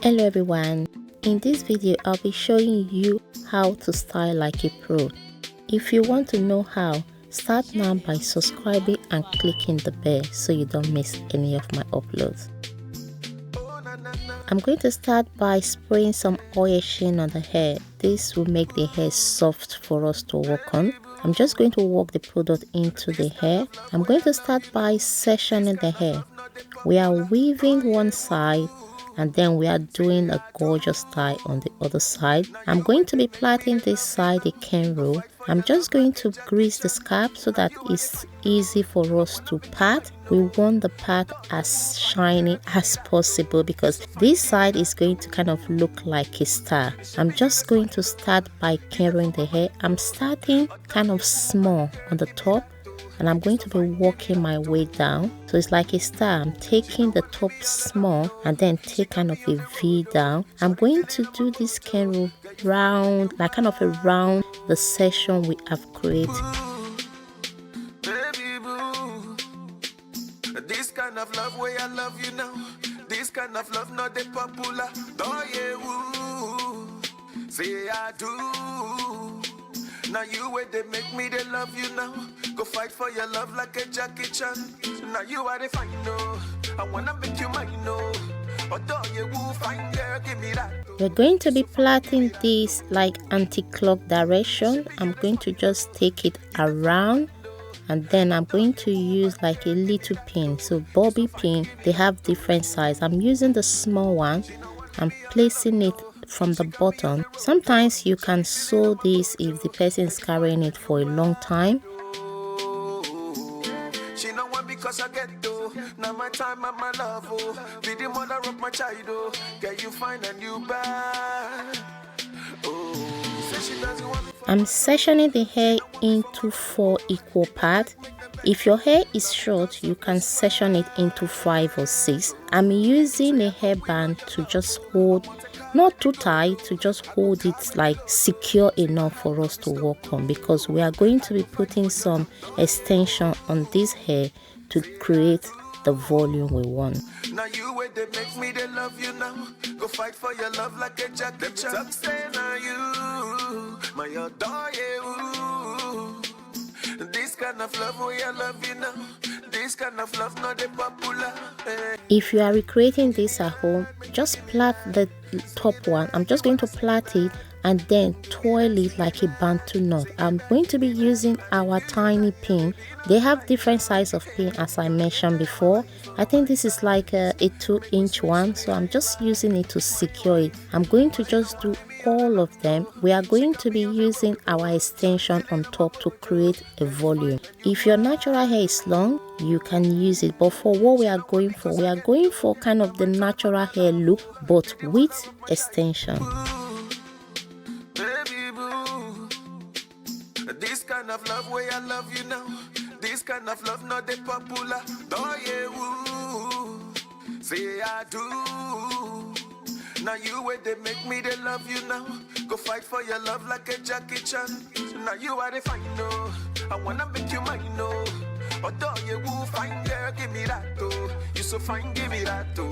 Hello everyone, in this video I'll be showing you how to style like a pro. If you want to know how, start now by subscribing and clicking the bell so you don't miss any of my uploads. I'm going to start by spraying some oil sheen on the hair. This will make the hair soft for us to work on. I'm just going to work the product into the hair. I'm going to start by sectioning the hair. We are weaving one side and then we are doing a gorgeous style on the other side. I'm going to be plaiting this side a cane roll. I'm just going to grease the scalp so that it's easy for us to part. We want the part as shiny as possible because this side is going to kind of look like a star. I'm just going to start by curling the hair. I'm starting kind of small on the top and I'm going to be working my way down. So it's like a star. I'm taking the top small and then take kind of a V down. I'm going to do this cane roll round, like kind of around the section we have created. Baby boo, this kind of love where I love you now. This kind of love not the popular. Oh yeah, woo. Say I do. Now you where they make me they love you now. Go fight for your love like a Jackie Chan. Now you are the final. I wanna make you mine, no. Although you will find girl, give me that. We're going to be plaiting this like anti-clock direction. I'm going to just take it around and then I'm going to use like a little pin. So bobby pin, they have different size. I'm using the small one. I'm placing it from the bottom. Sometimes you can sew this if the person is carrying it for a long time. She know one because I get though. Now my time and my love, oh. Be the mother of my child, oh. Get you find a new bag. Oh, say she doesn't want me. I'm sectioning the hair into 4 equal parts. If your hair is short, you can section it into 5 or 6. I'm using a hairband to just hold, not too tight, to just hold it like secure enough for us to work on, because we are going to be putting some extension on this hair to create the volume we want. Now you where they make me they love you now. Go fight for your love like a Jackie Chan. Say now you, my adore you. This kind of love where I love you now. This kind of love not the popular. If you are recreating this at home, just plait the top one. I'm just going to plait it and then twirl it like a bantu knot. I'm going to be using our tiny pin. They have different size of pin as I mentioned before. I think this is like a 2-inch one, so I'm just using it to secure it. I'm going to just do all of them. We are going to be using our extension on top to create a volume. If your natural hair is long, you can use it, but for what we are going for kind of the natural hair look but with extension. This kind of love where I love you now. This kind of love not the popular. Oh yeah, woo. Say I do. Now you where they make me they love you now. Go fight for your love like a Jackie Chan. Now you are the final. I wanna make you mine, no. Although you will find girl, give me that too. You so fine, give me that too.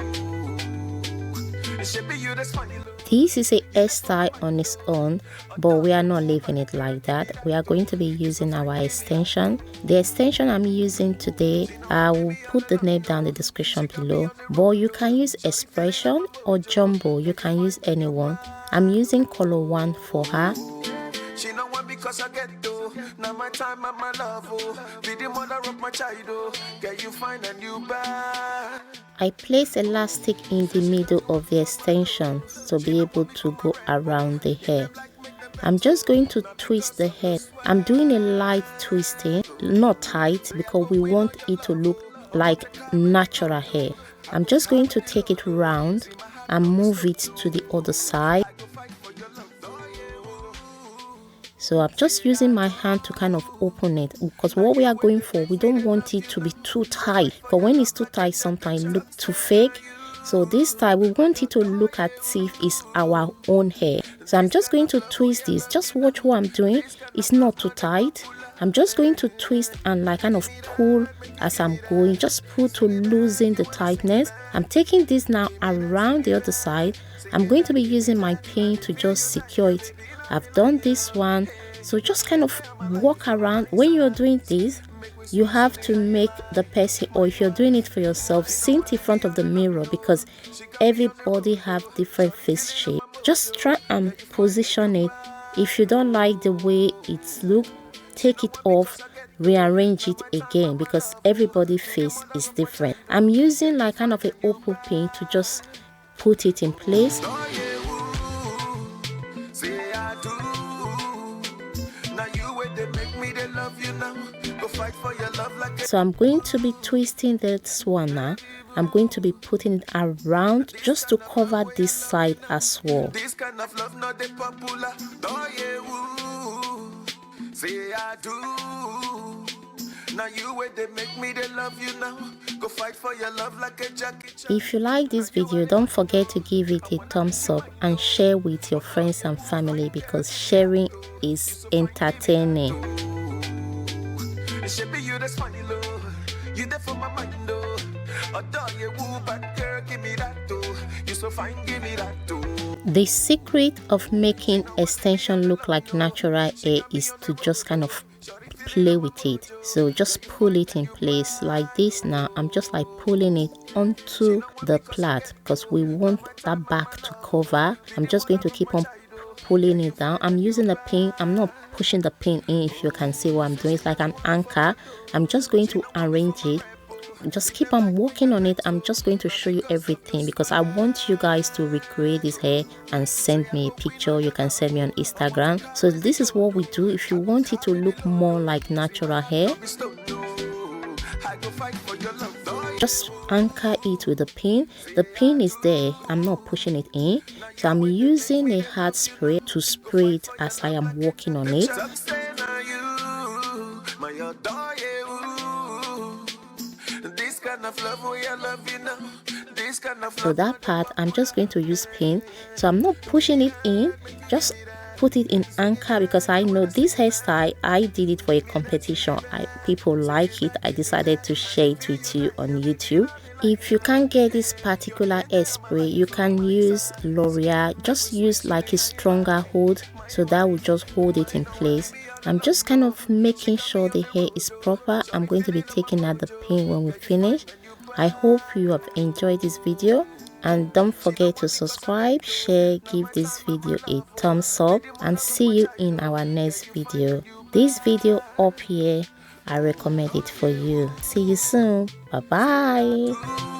It should be you that's funny. This is a hairstyle on its own, but we are not leaving it like that. We are going to be using our extension. The extension I'm using today, I will put the name down in the description below, but you can use expression or jumbo. You can use anyone. I'm using color 1 for her. She know one because I get though. Now my time and my love, oh. Be the mother of my child, oh. Get you find a new bag. I place elastic in the middle of the extension to be able to go around the hair. I'm just going to twist the hair. I'm doing a light twisting, not tight, because we want it to look like natural hair. I'm just going to take it round and move it to the other side. So I'm just using my hand to kind of open it, because what we are going for, we don't want it to be too tight. But when it's too tight, sometimes it looks too fake. So this time we want it to look as if it's our own hair. So I'm just going to twist this. Just watch what I'm doing. It's not too tight. I'm just going to twist and like kind of pull as I'm going, just pull to loosen the tightness. I'm taking this now around the other side. I'm going to be using my pin to just secure it. I've done this one, so just kind of walk around. When you're doing this, you have to make the person, or if you're doing it for yourself, sit in front of the mirror because everybody have different face shape. Just try and position it. If you don't like the way it looks, take it off, rearrange it again because everybody's face is different. I'm using like kind of an opal pin to just put it in place. So I'm going to be twisting this one now. I'm going to be putting it around just to cover this side as well. This kind of love not the popular. Say I do. Now you where they make me they love you now. Go fight for your love like a jacket. If you like this video, don't forget to give it a thumbs up and share with your friends and family because sharing is entertaining. You that's funny, Lord. You there for my mind, though. Adore you, bad girl, give me that too. You so fine, give me that too. The secret of making extension look like natural hair is to just kind of play with it. So just pull it in place like this. Now I'm just like pulling it onto the plait because we want that back to cover. I'm just going to keep on pulling it down. I'm using the pin. I'm not pushing the pin in, if you can see what I'm doing. It's like an anchor. I'm just going to arrange it. Just keep on working on it. I'm just going to show you everything because I want you guys to recreate this hair and send me a picture. You can send me on Instagram. So this is what we do. If you want it to look more like natural hair, just anchor it with a pin. The pin is there. I'm not pushing it in. So I'm using a hard spray to spray it as I am working on it. So that part, I'm just going to use pin. So I'm not pushing it in. Just put it in anchor because I know this hairstyle, I did it for a competition. People like it. I decided to share it with you on YouTube. If you can't get this particular hair spray, you can use L'Oreal. Just use like a stronger hold, so that will just hold it in place. I'm just kind of making sure the hair is proper. I'm going to be taking out the pin when we finish. I hope you have enjoyed this video, and don't forget to subscribe, share, give this video a thumbs up, and see you in our next video. This video up here, I recommend it for you. See you soon. Bye bye.